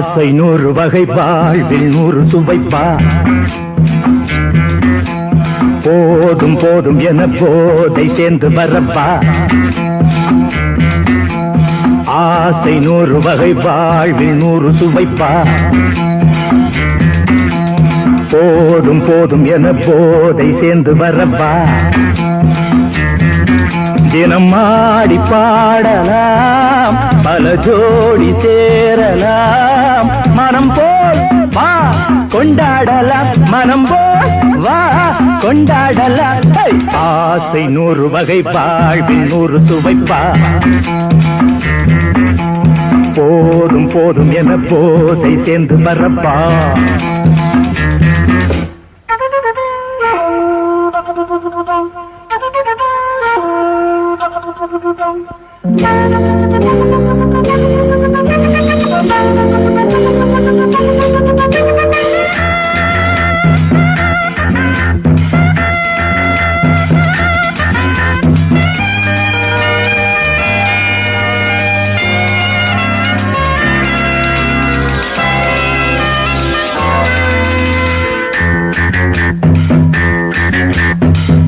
ஆசை 100 வகை வாழ்வில் 100 சுவைப்பா போதும் போதும் என போதை சேர்ந்து வரப்பா ஆசை 100 வகை வாழ்வில் 100 சுவைப்பா போதும் போதும் என போதை சேர்ந்து வரப்பா தினம் ஆடி பாடலாம் பல ஜோடி சேரலாம் மனம் போல் வா கொண்டாடலாம் மனம் போல் வா கொண்டாடலாம் ஆசை 100 வகை வாழ்வில் 100 சுவைப்பா போதும் போதும் என போதை சேர்ந்து வரப்பா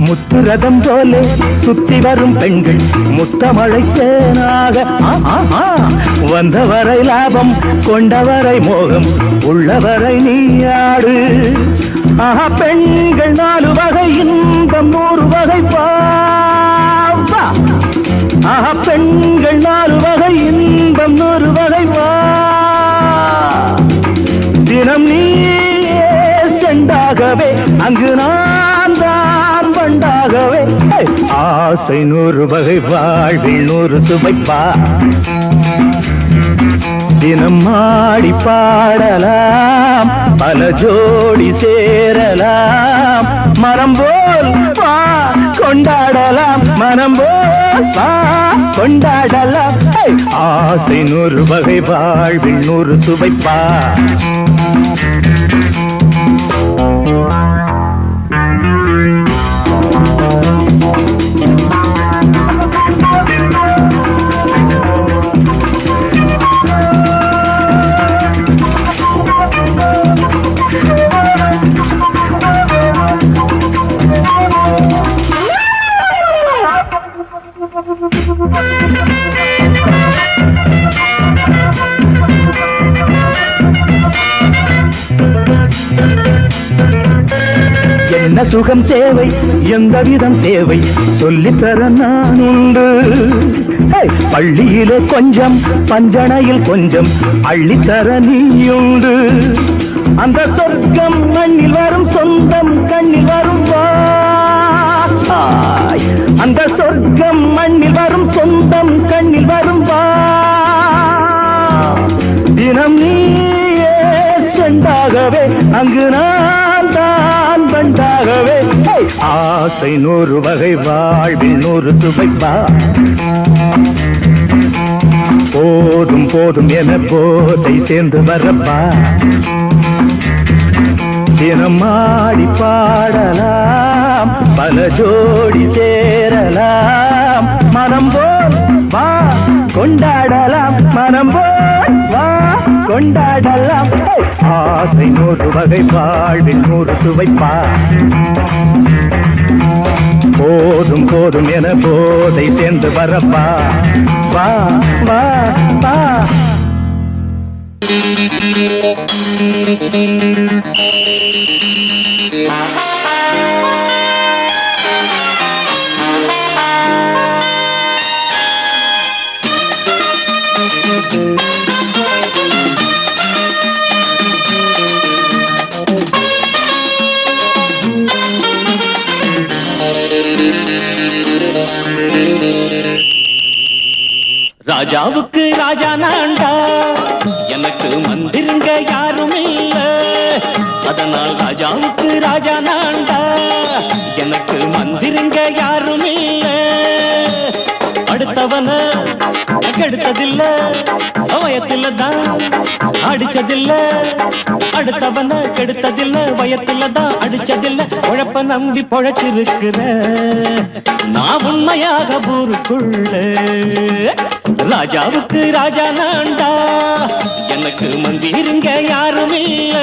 முத்துரதம் போலே சுத்தி வரும் பெண்கள் முத்தமழை தேனாக வந்தவரை லாபம் கொண்டவரை மோகம் உள்ளவரை நீயாடு பெண்கள் 4 வகை இன்பம் 100 வகை பாவா பெண்கள் 4 வகை இன்பம் 100 வகை வா தினம் நீ செண்டாகவே அங்கு நான் தான் பண்டாகவே ஆசை 100 வகை வாழ்வில் 100 சுவைப்பா தினம் ஆடி பாடலாம் பல ஜோடி சேரலாம் மனம் போல் வா கொண்டாடலாம் மனம் போல் வா கொண்டாடலாம் ஆசை 100 வகை வாழ்வில் 100 சுவைப்பா என்ன சுகம் தேவை எந்த விதம் தேவை சொல்லித்தர நான் உண்டு பள்ளியிலே கொஞ்சம் பஞ்சனையில் கொஞ்சம் அள்ளித்தர நீயுண்டு அந்த சொர்க்கம் மண்ணில் வரும் சொந்தம் கண்ணில் வரும் அந்த சொர்க்கம் மண்ணில் வரும் சொந்தம் கண்ணில் வரும் தினம் நீயே செண்டாகவே அங்கு நான் தான் பண்டாகவே ஆசை 100 வகை வாழ்வில் 100 சுவைப்பா போதும் போதும் என போதை சேர்ந்து வரப்பா தினம் ஆடி பாடலாம் பல ஜோடி சேரலாம் மனம் போல் வா கொண்டாடலாம் மனம் போல் வா கொண்டாடலாம் ஆசை 100 வகை வாழ்வில் 100 சுவைப்பா போதும் போதும் என போதை சேர்ந்து வரப்பா வா வா வா ராஜாவுக்கு ராஜா நான்டா எனக்கு மந்திருங்க யாரும் இல்ல அதனால் ராஜாவுக்கு ராஜா நான்டா எனக்கு மந்திருங்க யாரும் இல்ல அடுத்தவன கெடுத்ததில்ல வயத்தில தான் அடிச்சதில்ல அடுத்தவன கெடுத்ததில்ல வயத்தில தான் அடிச்சதில்ல உழப்ப நம்பி பொழைச்சிருக்கிற நான் உண்மையாக ஊருக்குள்ள ராஜாவுக்கு ராஜா நான்டா, எனக்கு மந்திருங்க யாரும் இல்ல.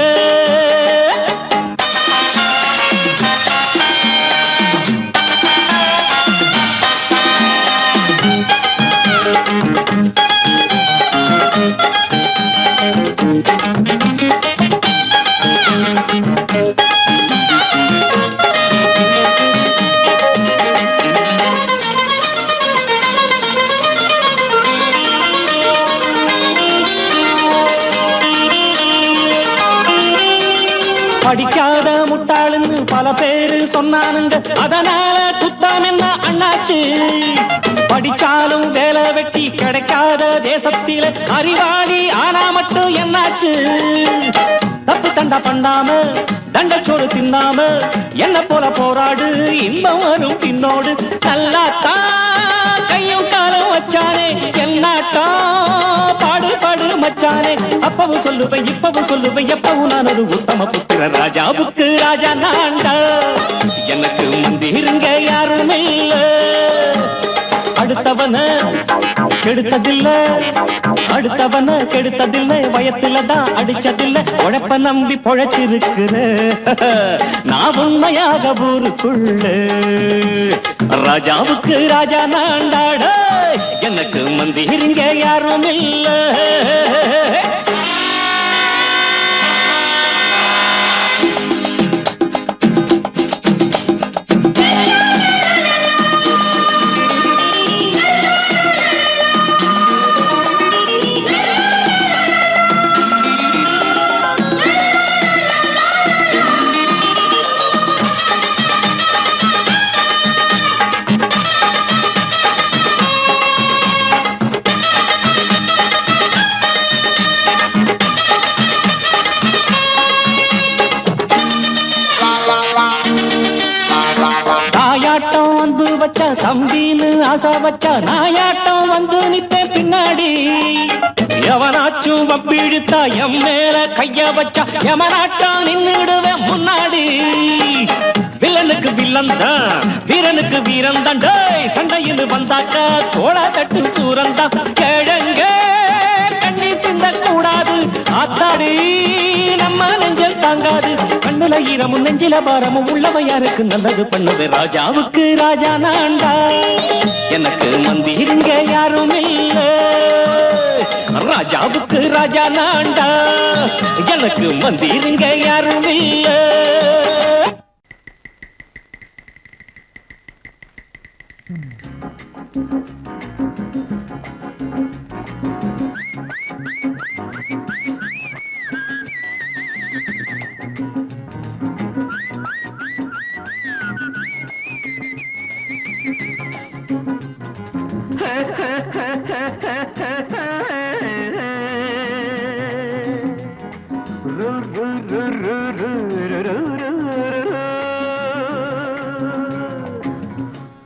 படிக்காத முட்டாளுன்னு பல பேரு சொன்னானுங்க, அதனால குத்தம் என்ன அண்ணாச்சு. படிச்சாலும் வேலை வெட்டி கிடைக்காத தேசத்தில அறிவாளி ஆனா மட்டும் என்னாச்சு. தப்பு தண்டா பண்ணாம தண்டச்சோறு தின்னாம என்ன போல போராடு, இன்பம் வரும் பின்னோடு. நல்லாத்தான் கையும் காலம் வச்சானே, என்னாட்டா பாடு பாடு மச்சானே. அப்பவும் சொல்லுவேன் இப்பவும் சொல்லுவேன், எப்பவும் நான் ஒரு உத்தம புத்திர. ராஜாவுக்கு ராஜா நான்டா, எனக்கு மந்திருங்க யாரும் இல்ல. அடுத்தவன கெடுத்ததில்ல, அடுத்தவன கெடுத்ததில்லை, வயத்துலதான் அடிச்சதில்ல. உழைப்ப நம்பி பொழைச்சிருக்கிற நான் உண்மையாக ஊருக்குள்ள. ராஜாவுக்கு ராஜா நான்டாட, எனக்கு மந்திருங்க யாரும் இல்ல. தம்பின்னு ஆசா வச்சா நாயாட்டம் வந்து நிப்பேன் பின்னாடி. எவனாச்சும் வப்பிழுத்தா எம் மேல கைய வச்சா எவனாட்டம் நின்னுடுவேன் முன்னாடி. வில்லனுக்கு வில்லன் தான், வீரனுக்கு வீரன் தான். சண்டையில் வந்தாக்கா தோளா தட்டு சூரன் தான். கிழங்க கண்ணி சிந்த கூடாது, ஆத்தாடி நம்ம நெஞ்சல் தாங்காது. கண்ணுல ஈரமும் நெஞ்சில பாரமும் உள்ளவன் யாருக்கு நல்லது பண்ணது. ராஜாவுக்கு ராஜா நான்டா, எனக்கு மந்திருங்க யாரும் இல்ல. ராஜாவுக்கு ராஜா நான்டா, எனக்கு மந்திருங்க யாரும் இல்ல.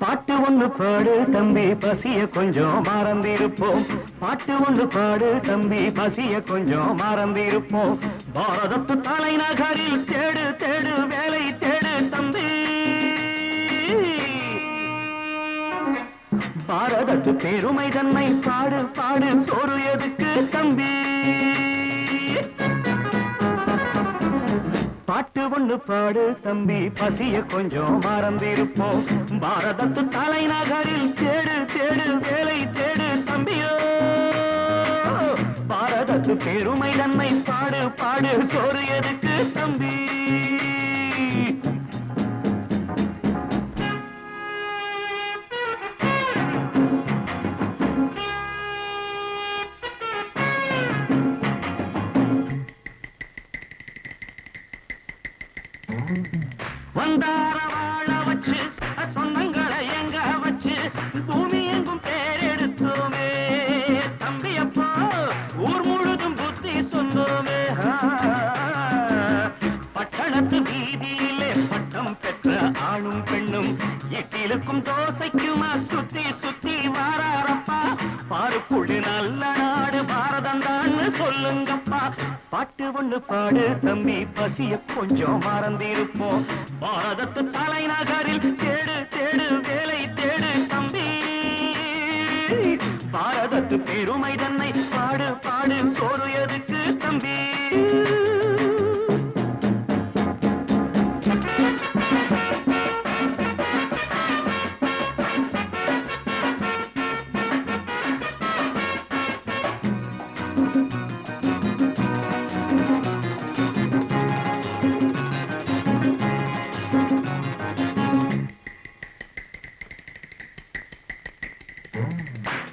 பாட்டு ஒண்ணு பாடு தம்பி பசிய கொஞ்சம் மறந்திருப்போம். பாட்டு ஒண்ணு பாடு தம்பி பசிய கொஞ்சம் மறந்திருப்போம். பாரதத்து தலைநகரில் தேடு தேடு வேலை தேடு தம்பி. பாரதத்து பெருமை தன்னை பாடு பாடு, சோறு எதுக்கு தம்பி. பாட்டு ஒண்ணு பாடு தம்பி பசிய கொஞ்சம் மறந்திருப்போம். பாரதத்து தலைநகரில் தேடு தேடு வேலை தேடு தம்பியோ. பாரதத்து பெருமை தன்னை பாடு பாடு, சோறு எதுக்கு தம்பி. வந்தார வாழ வச்சு சொந்தங்களை எங்க வச்சு பூமி எங்கும் பேரெடுத்தோமே தம்பியப்போ. ஊர் முழுதும் புத்தி சொன்னோமே. பட்டணத்து வீதியிலே பட்டம் பெற்ற ஆணும் பெண்ணும் இட்டிலுக்கும் தோசைக்குமா சுத்தி சுத்தி வாராரப்பா. பாருக்குழு நல்ல நாடு பாரதம் தான் சொல்லுங்கப்பா. பாட்டு ஒண்ணு பாடு தம்பி பசிய கொஞ்சம் மறந்திருப்போம். பாரதத்து தலைநகரில் தேடு தேடு வேலை தேடு தம்பி. பாரதத்து பெருமை தன்னை பாடு பாடு சோறு எதுக்கு தம்பி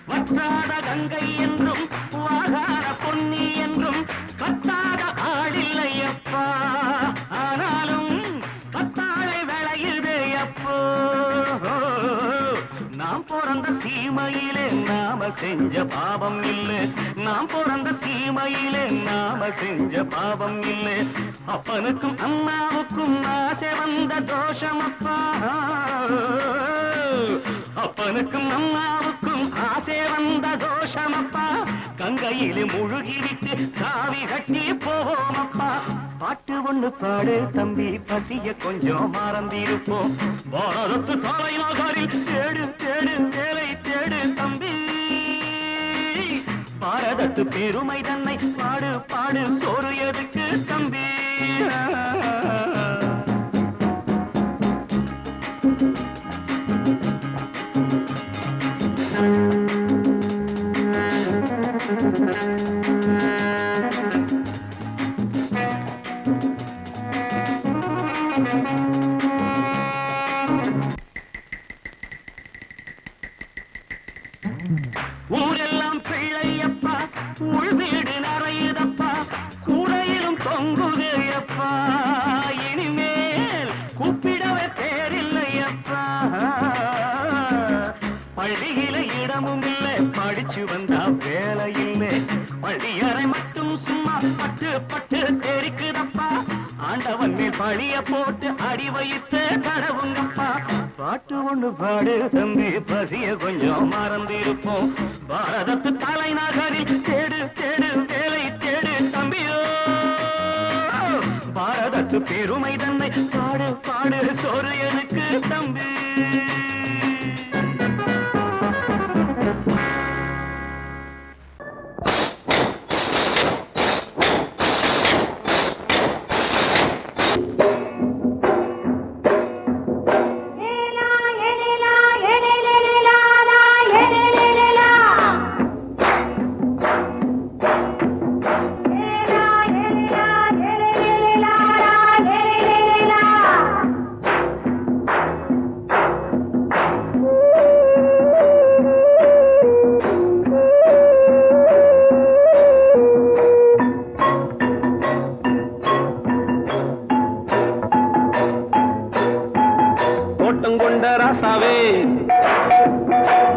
வற்றாத கங்கை என்றும் வாகாத பொன்னி என்றும் கத்தாத ஆடில்லையப்பா ஆனாலும் கத்தாழை விளையுதே அப்போ நாம் பிறந்த சீமையிலே நாம செஞ்ச பாவம் இல்லை நாம் பிறந்த சீமையிலே நாம செஞ்ச பாவம் இல்லை அப்பனுக்கும் அம்மாவுக்கும் ஆசை வந்த தோஷமப்பா அப்பனுக்கும் அம்மாவுக்கும் ஆசை வந்த தோஷமப்பா கங்கையிலே முழுகிவிட்டு காவி கட்டி போவோமப்பா பாட்டு ஒண்ணு பாடு தம்பி பசிய கொஞ்சம் மறந்திருப்போம் பாரதத்து தலைநகரில் தேடு தேடு வேலை தேடு தம்பி பாரதத்து பெருமை தன்னை பாடு பாடு சோறு எதுக்கு தம்பி ஊரெல்லாம் பிள்ளையப்பா உள் வீடு நிறையுதப்பா கூரையிலும் தொங்குதையப்பா இனிமேல் கூப்பிடவே பேரில்லையப்பா பள்ளியில இடமும் இல்லை படிச்சு வந்தா வேலை இல்லை பள்ளியறை மட்டும் சும்மா பட்டு பட்டு தெரிக்குதப்பா ஆண்டவன் மேல் பழிய போட்டு அடி வைத்து கடவுங்கப்பா பாட்டு ஒண்ணு பாடு தம்பி பசிய கொஞ்சம் மறந்திருப்போம் பாரதத்து தலைநகரில் தேடு தேடு வேலை தேடு தம்பியோ பாரதத்து பெருமை தன்னை பாடு பாடு சோறு எனக்கு தம்பி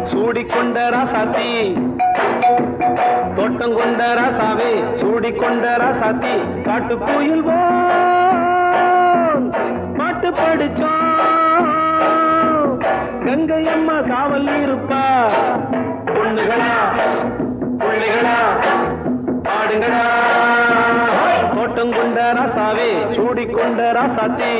சூடிக்கொண்ட ராசாத்தி தோட்டம் கொண்ட ராசாவே சூடிக்கொண்ட ராசாத்தி காட்டு கோயில் பாட்டு படிச்சோம் கங்கை அம்மா காவல் இருப்பா பொண்ணுகளா பிள்ளைகளா பாடுங்களா தோட்டம் கொண்ட ராசாவே சூடிக்கொண்ட ராசாத்தி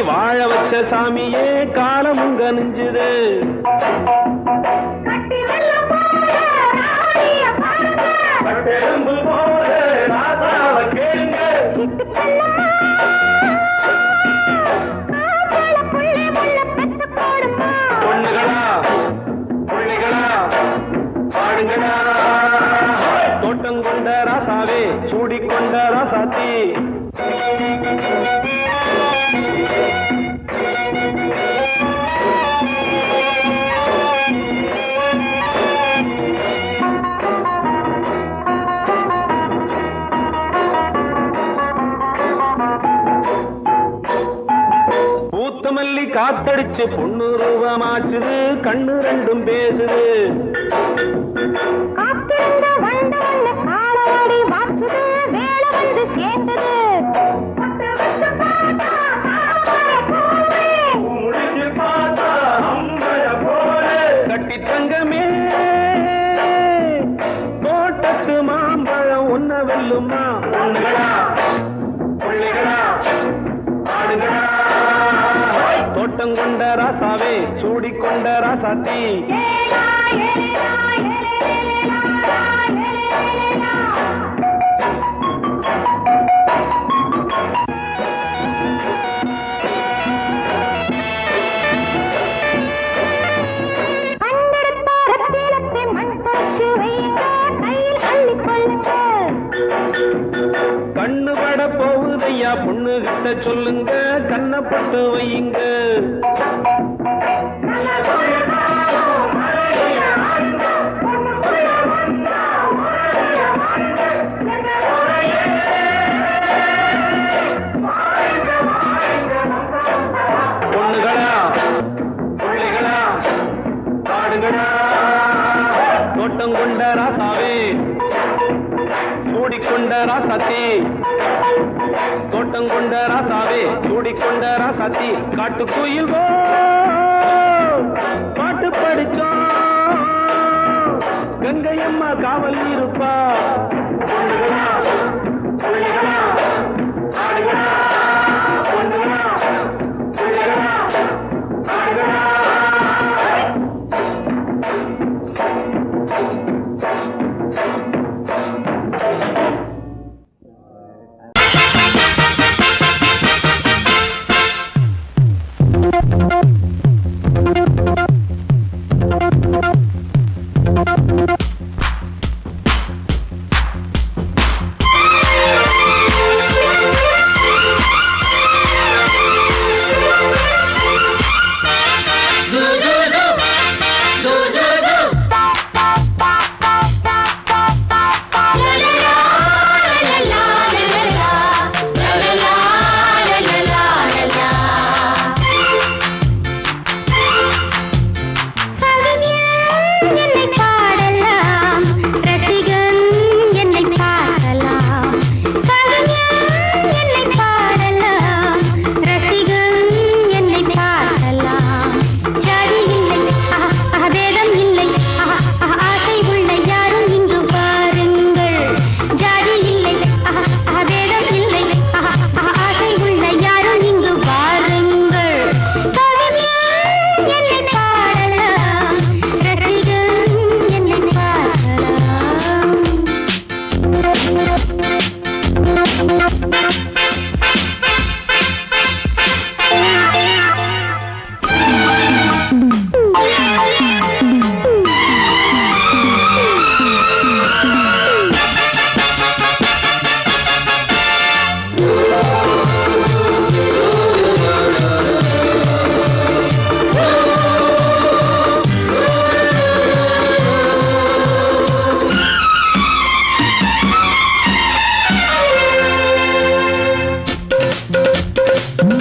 வாழ வச்ச சாமியே காலம் உங்க நெஞ்சுது பொண்ணுகளா பிள்ளைகளா பாடுங்களா தோட்டம் கொண்ட ராசாவே சூடிக்கொண்ட ராசாத்தி காத்தடிச்சு பொண்ணு ரூபமாச்சுது கண்ணு ரெண்டும் பேசுது ராசாவே சூடிக்கொண்ட ராசாத்தி கண்ணு பட போகுதையா பொண்ணு கிட்ட சொல்லுங்க கண்ணப்பட்டு வையுங்க பொண்ணுகளா பிள்ளைகளா காடுகளா தோட்டம் கொண்ட ராசாவே சூடிக்கொண்ட ராசாத்தி தோட்டம் கொண்ட ராசாவே சூடிக்கொண்ட ராசாத்தி காட்டுக்குயில் பாட்டு படிச்சோம் கங்கையம்மா காவல் இருப்பா பொண்ணுகளா பிள்ளைகளா ஆடுகளா பொண்ணுகளா பிள்ளைகளா ஆடுகளா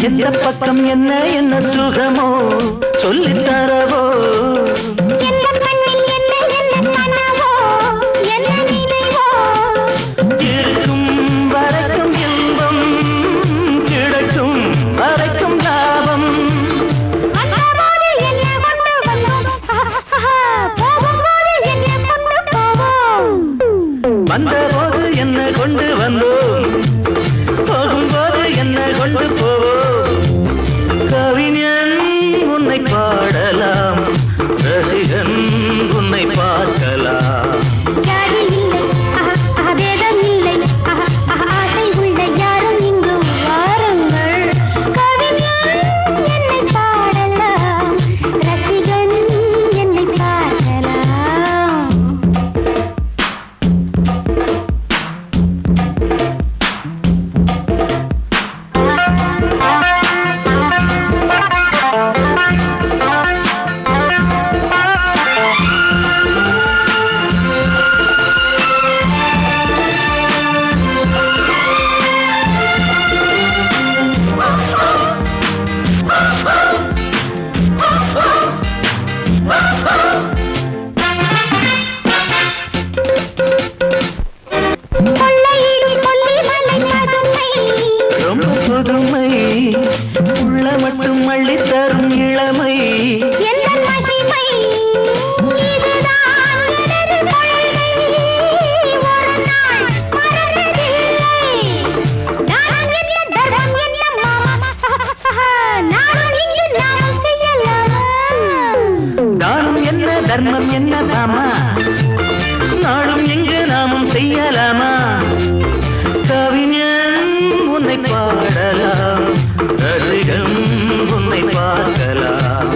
எந்த பக்கம் என்ன என்ன சுகமோ சொல்லித் தரவோ இருக்கும் வரைக்கும் இன்பம் கிடைக்கும் வரைக்கும் லாபம் வந்தபோது என்ன கொண்டு வந்தோம் போகும்போது என்ன கொண்டு போவோம் கவிஞன் உன்னை பாடலாம் ரசிகன் உன்னை பார்க்கலாம் தர்மம் என்னதாமா நாளும் எங்கு நாமும் செய்யலாமா கவிஞன் உன்னை பாடலாம் ரசிகம் உன்னை பார்க்கலாம்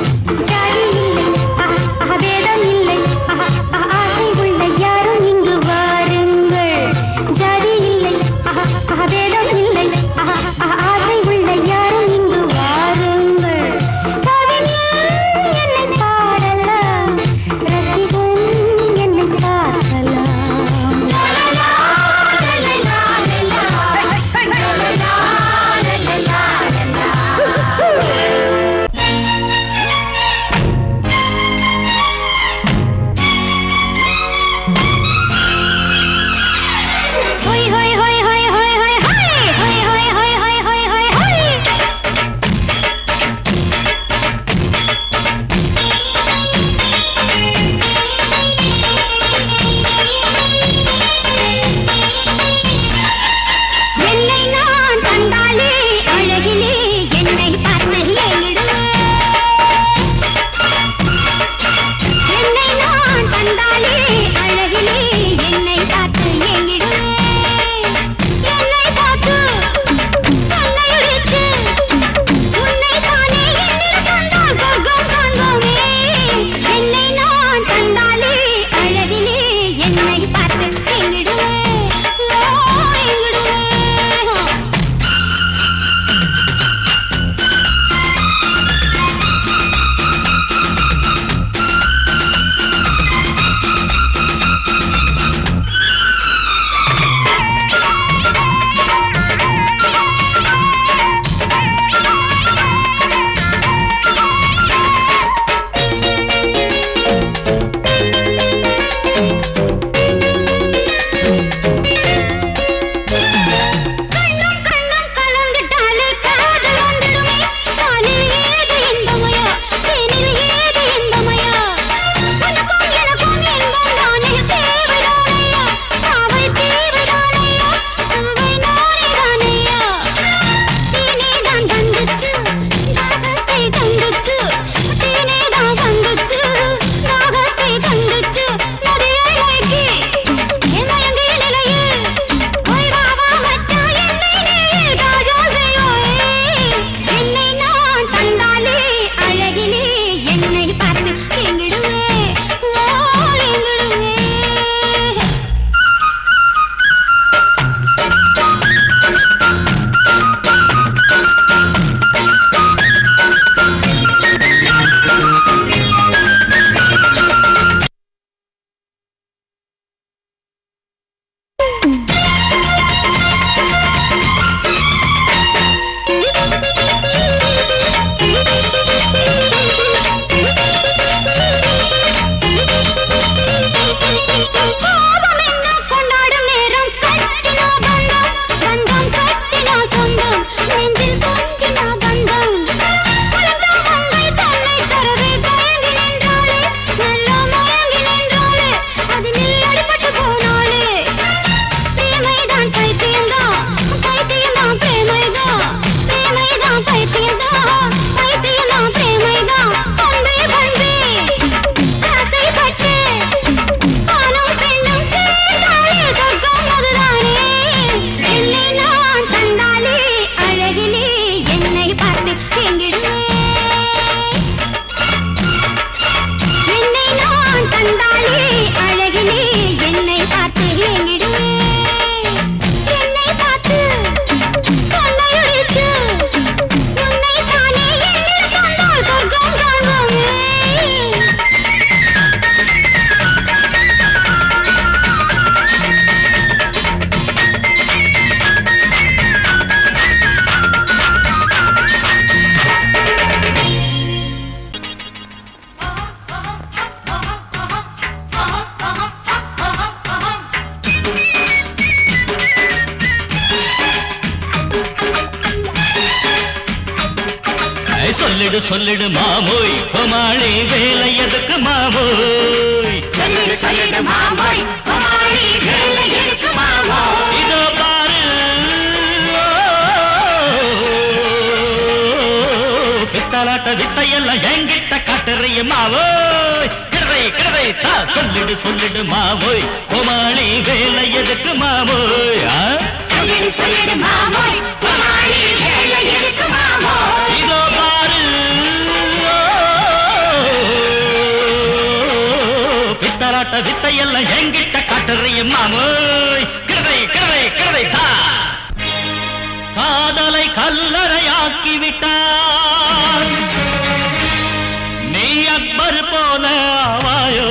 சொல்லிடு சொல்லிடு மாமோய் கோமாளி வேலை எதுக்கு மாமோய் சொல்லிடு சொல்லிடு மாமோய் கோமாளி வேலை எதுக்கு மாமோய் இதோ பாரு பித்தலாட்ட வித்தையெல்லாம் என்கிட்ட காட்டுறிய மாவோய் கிழவை கிழவை தா சொல்லிடு சொல்லிடு மாமோய் கோமாளி வேலை எதுக்கு மாமோய் சொல்லிடு சொல்லிடு மாமோய் கோமாளி வேலை எதுக்கு மாமோய் இதோ பாரு பித்தராட்ட வித்தையெல்லாம் எங்கிட்ட காட்டுறியும் மாமோய் கிழவை கிழவை கிழவை தா காதலை கல்லறையாக்கி விட்டார் நீ அக்பர் போல ஆவாயோ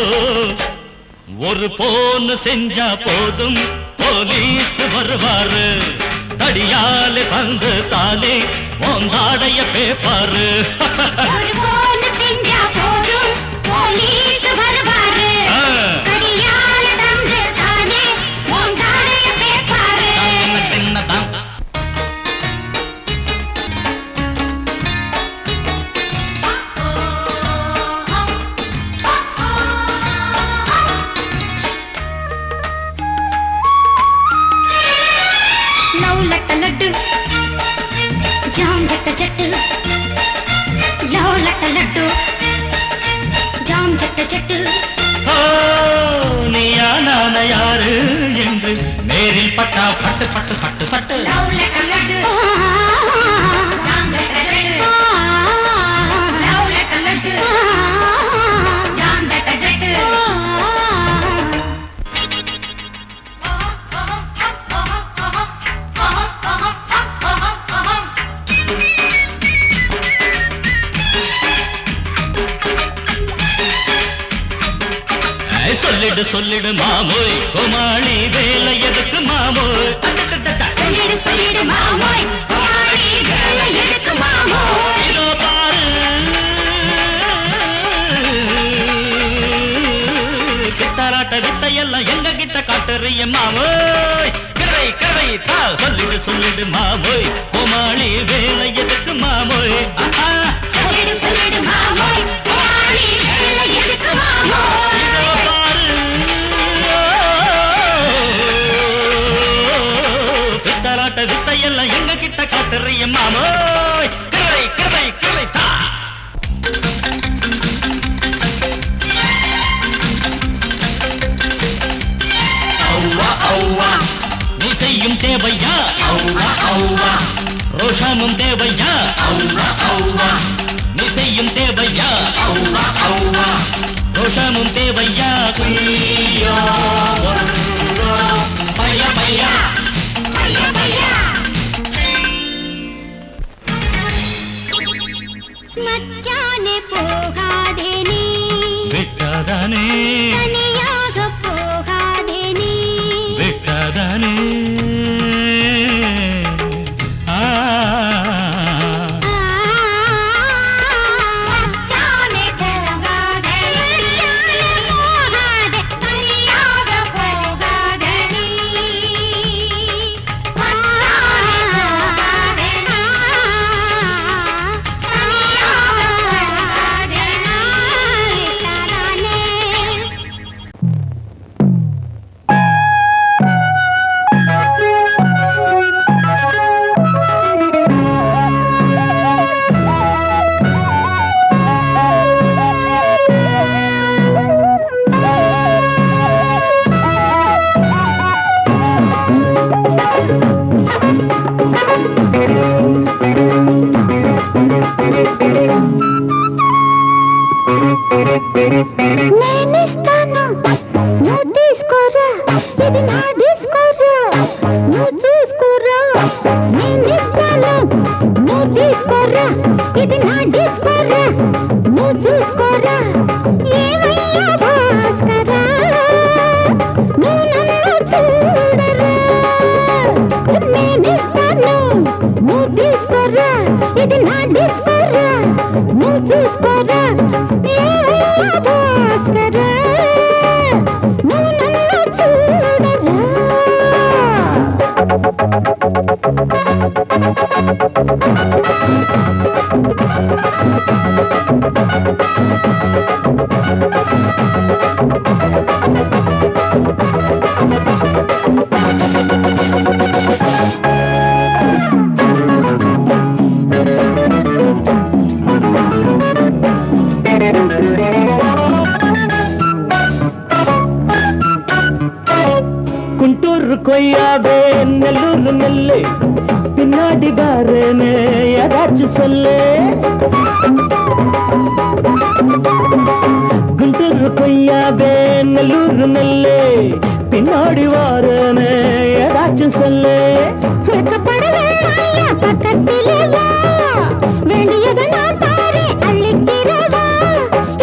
ஒரு போன் செஞ்சா போதும் போலீஸ் வருவாரு தடியாலே வந்து தானே உங்காடைய பேப்பாரு ஒரு போன் செஞ்சா போதும் போலீஸ் வருவாரு தடியால வந்து தானே உங்காடைய பேப்பாரு சின்னதான் लट लट जाम झट झट लव लट लट जाम झट झट நீயா நான யாரு என்று நேரில் பட்டா பட்டு பட்டு பட்டு பட்டு लव लट लट जाम झट झट लव लट लट जाम झट झट சொல்லிடு சொல்லிடு மாமோய் கோமாளி வேலை எதுக்கு மாமோய் சொல்லிடு சொல்லிடு மாமோய் கோமாளி வேலை எதுக்கு மாமோய் இதோ பாரு பித்தராட்ட வித்தையெல்லாம் எங்க கிட்ட காட்டுறிய மாமோய் கிழவை கிழவை தா சொல்லிடு சொல்லிடு மாமோய் கோமாளி வேலை எதுக்கு மாமோய் சொல்லிடு சொல்லிடு மாமோய் கோமாளி வேலை எதுக்கு மாமோய் இதோ பாரு பித்தராட்ட வித்தையெல்லாம் எங்க கிட்ட காட்டுறிய மாமோய் கிழவை கிழவை கிழவை தா நீ செய்யும் தேவையா ரோஷமும் தேவையா நீ செய்யும் தேவையா ரோஷமும் தேவையா பையா பையா பையா பையா மச்சானே போகாதே நீ விட்டாதானே தனியாக போகாதே நீ விட்டாதானே மச்சானே போகாதே மச்சானே போகாதே தனியாக போகாதே நீ மச்சானே போகாதே தனியாக போகாதே விட்டாதானே నేనిస్తాను నువ్వు తీసుకోరా ఇది నా డిస్కోరా నువ్వు చూసుకోరా నేనిస్తాను నువ్వు తీసుకోరా ఇది నా డిస్కోరా నువ్వు చూసుకోరా ఏమయ్యా భాస్కరా నువ్వు నన్ను చూడరా నేనిస్తాను నువ్వు తీసుకోరా ఇది నా డిస్కోరా నువ్వు చూసుకోరా ఏమయ్యా భాస్కరా నువ్వు నన్ను చూడరా கொய்யாவே நெல்லூர் நெல்லு பின்னாடி பாருன்னு ஏதாச்சும் சொல்லு குண்டூர் கொய்யாவே நெல்லூர் நெல்லு பின்னாடி வாருன்னு ஏதாச்சும் சொல்லு பக்கத்திலே வா வேண்டியதை நான் பாரு அள்ளிக்கிறவா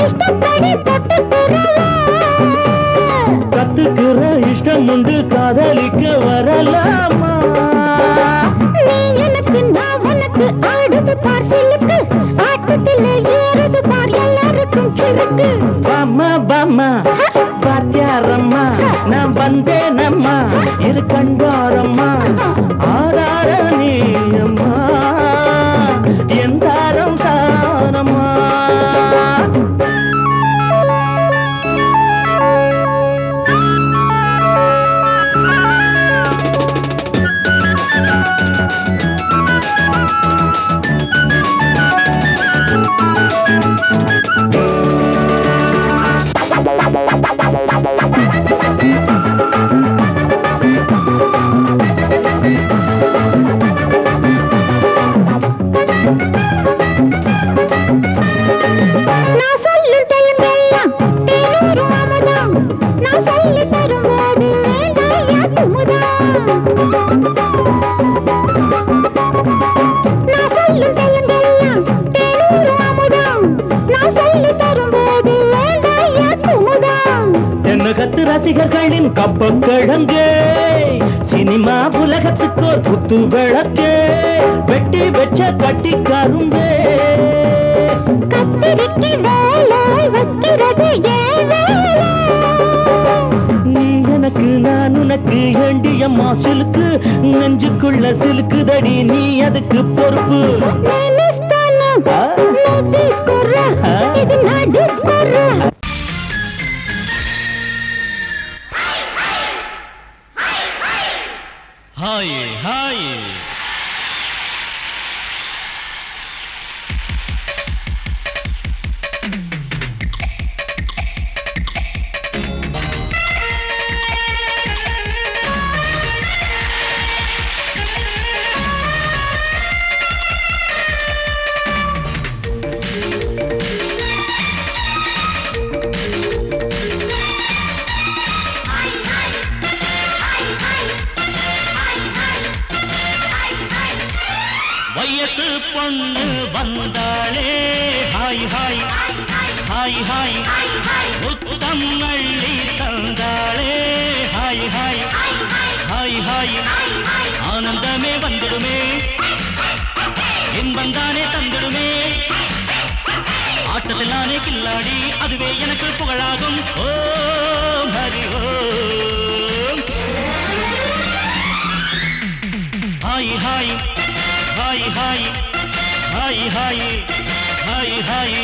இஷ்டப்படி தொட்டுக்கிறவா கத்துக்கிற இஷ்டம் உண்டு காதலிக்க வரலாமா நீ எனக்கு நான் உனக்கு ஆடுது பார் சிலுக்கு ஆட்டத்தில் ஏறுது பார் எல்லாருக்கும் கிறுக்கு பாமா பாமா பாத்தியாரம்மா நான் வந்தேனம்மா இரு கண்டாரம்மா ஆரார நீ அம்மா எந்தாரம் தானம்மா நான் சொல்லும் தெலுங்கெல்லாம் தேனூரும் அமுதம் நான் சொல்லி தரும்போது வேண்டாயா குமுதம் நான் சொல்லும் தெலுங்கெல்லாம் தேனூரும் அமுதம் நான் சொல்லி தரும்போது வேண்டாயா குமுதம் என்ன கத்து ரசிகர்களின் கப்பக்கிழங்கே சினிமா உலகத்துக்கோர் குத்து விளக்கே வெட்டி வச்ச கட்டி கரும்பே கத்திரிக்கு வேலை வைக்கிறது ஏன் வேலை நீ எனக்கு நான் உனக்கு ஏண்டியம்மா சிலுக்கு நெஞ்சுக்குள்ள சிலுக்குதடி நீ அதுக்கு பொறுப்பு నేనిస్తాను నువ్వు తీసుకురా ఇది నా డిస్కోరా ஹாய் ஹாய் வயசு பொண்ணு வந்தாளே ஹாய் ஹாய் ஹாய் ஹாய் முத்தம் அள்ளி தந்தாளே ஹாய் ஹாய் ஹாய் ஹாய் ஆனந்தமே வந்துடுமே இன்பந்தானே தந்துடுமே ஆட்டத்தில் நானே கில்லாடி அதுவே எனக்கு புகழாகும் ஓ Hari Om hi hi hi hi hi hi hi hi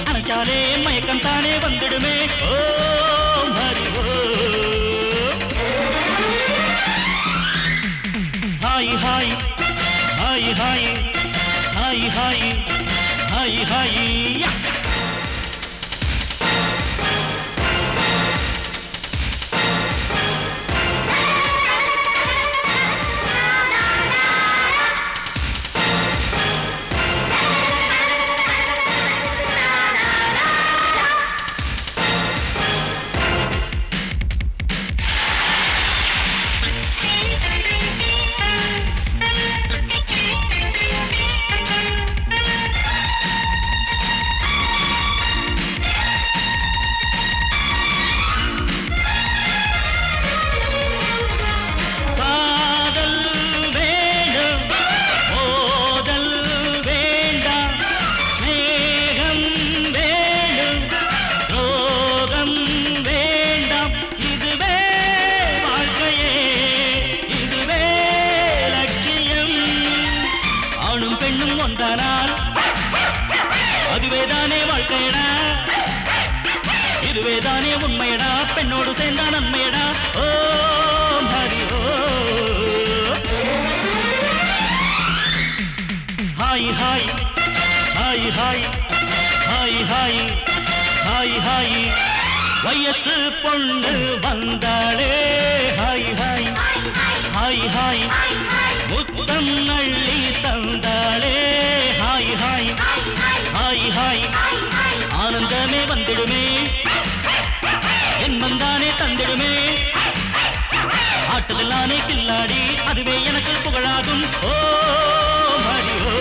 நினைச்சாலே மயக்கம் தானே வந்துடுமே Om Hari Om hi hi hi hi hi hi hi hi சேர்ந்தா நன்மையடா ஓ ஹரி ஓ hi hi hi hi hi hi hi hi வயசு பொண்ணு வந்தாளே ஹாய் ஹாய் ஹாய் ஹாய் முத்தம் அள்ளி தந்தாளே ஹாய் ஹாய் ஹாய் ஹாய் ஆனந்தமே வந்திடுமே என் வந்தானே தந்திடுமே ஆட்டத்தில் நானே கில்லாடி அதுவே எனக்கு புகழாகும் ஓ மரி ஓ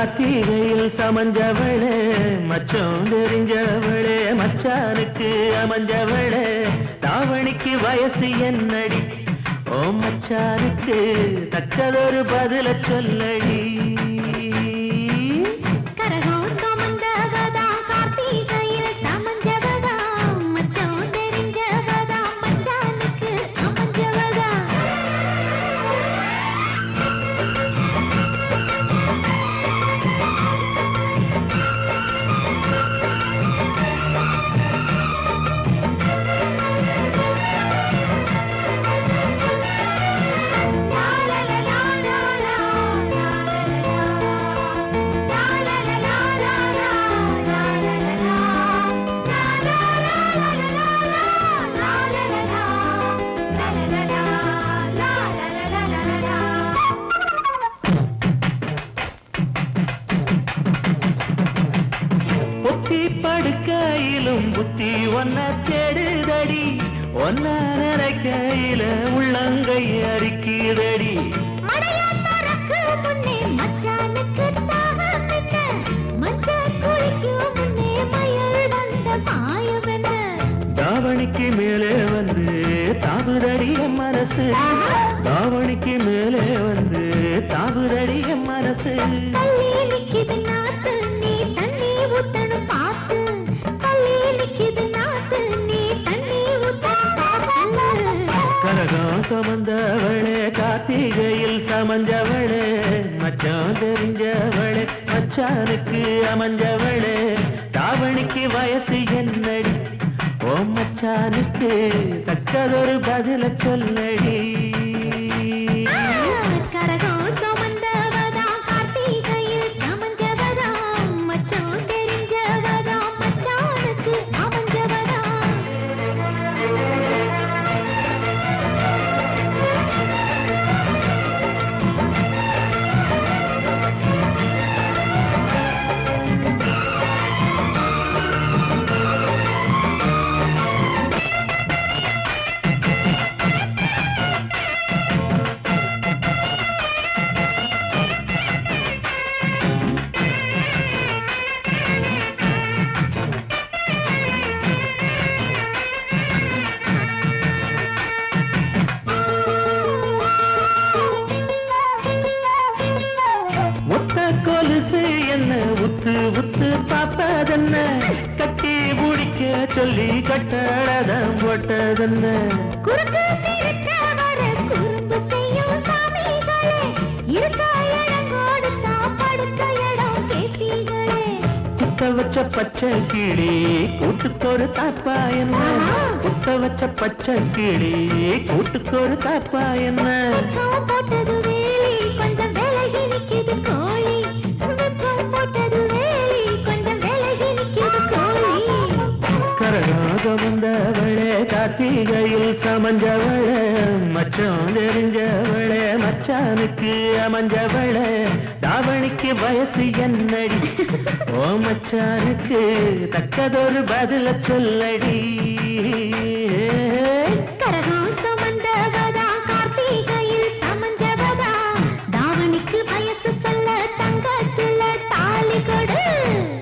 கார்த்திகையில் சமஞ்சவளே மச்சம் தெரிஞ்சவளே மச்சானுக்கு அமைஞ்சவளே தாவணிக்கு வயசு என்னடி ஓ மச்சானுக்கு தக்கதொரு பதில சொல்லடி கரகம் சுமந்தவதா கார்த்திகையில் சமஞ்சவதா மச்சம் தெரிஞ்சவதா மச்சானுக்கு அமைஞ்சவதா பொத்தி படுக்கையிலும் புத்தி ஒன்ன தேடுதடி ஒன்ன நினைக்கையில உள்ளங்கை அரிக்குதடி மடையா தரக்கு முன்னே மச்சானுக்கு தாகம் என்ன மச்சான் குளிக்கும் முன்னே மயில் வந்த மாயம் என்ன தாவணிக்கு மேலே வந்து தாவுதடி என் மனசு தாவணிக்கு மேலே வந்து தாவுதடி என் மனசு கல்லி நிக்கிது நாத்து நீ தண்ணி ஊத்தணும் பார்த்து கல்லி நிக்கிது நாத்து நீ தண்ணி ஊத்தணும் பார்த்து கரகம் சுமந்தவளே கார்த்திகையில் சமஞ்சவளே மச்சான் தெரிஞ்சவளே மச்சானுக்கு அமைஞ்சவளே தாவணிக்கு வயசு என்னடி ஓ மச்சானுக்கு தக்கதொரு பதில சொல்லடி கரகம் சுமந்தவதா கார்த்திகையில் சமஞ்சவதா மச்சம் தெரிஞ்சவதா மச்சானுக்கு அமைஞ்சவதா ஒத்த கொலுசு என்ன உத்து உத்து பாப்பதென்ன கட்டி முடிக்க சொல்லி கட்டழதம் போட்டதென்ன குறுக்கு சிறுக்க வர குறும்பு செய்யும் சாமிகளே இருக்க இடம் கொடுத்தா படுக்க இடம் கேட்டீங்களே குத்த வச்ச பச்சை கிளி கூட்டுக்கொரு தாப்பா என்ன குத்த வச்ச பச்சை கிளி கூட்டுக்கொரு தாப்பா என்ன வெப்பம் போட்டது வேலி கொஞ்சம் விலகி நிக்கிது கோழி வெப்பம் போட்டது வேலி கொஞ்சம் விலகி நிக்கிது கோழி கரகாக வந்தவளே கார்த்திகையில் சமஞ்சவளே மச்சம் தெரிஞ்சவளே மச்சானுக்கு அமைஞ்சவளே தாவணிக்கு வயசு என்னடி ஓ மச்சானுக்கு தக்கதொரு பதில சொல்லடி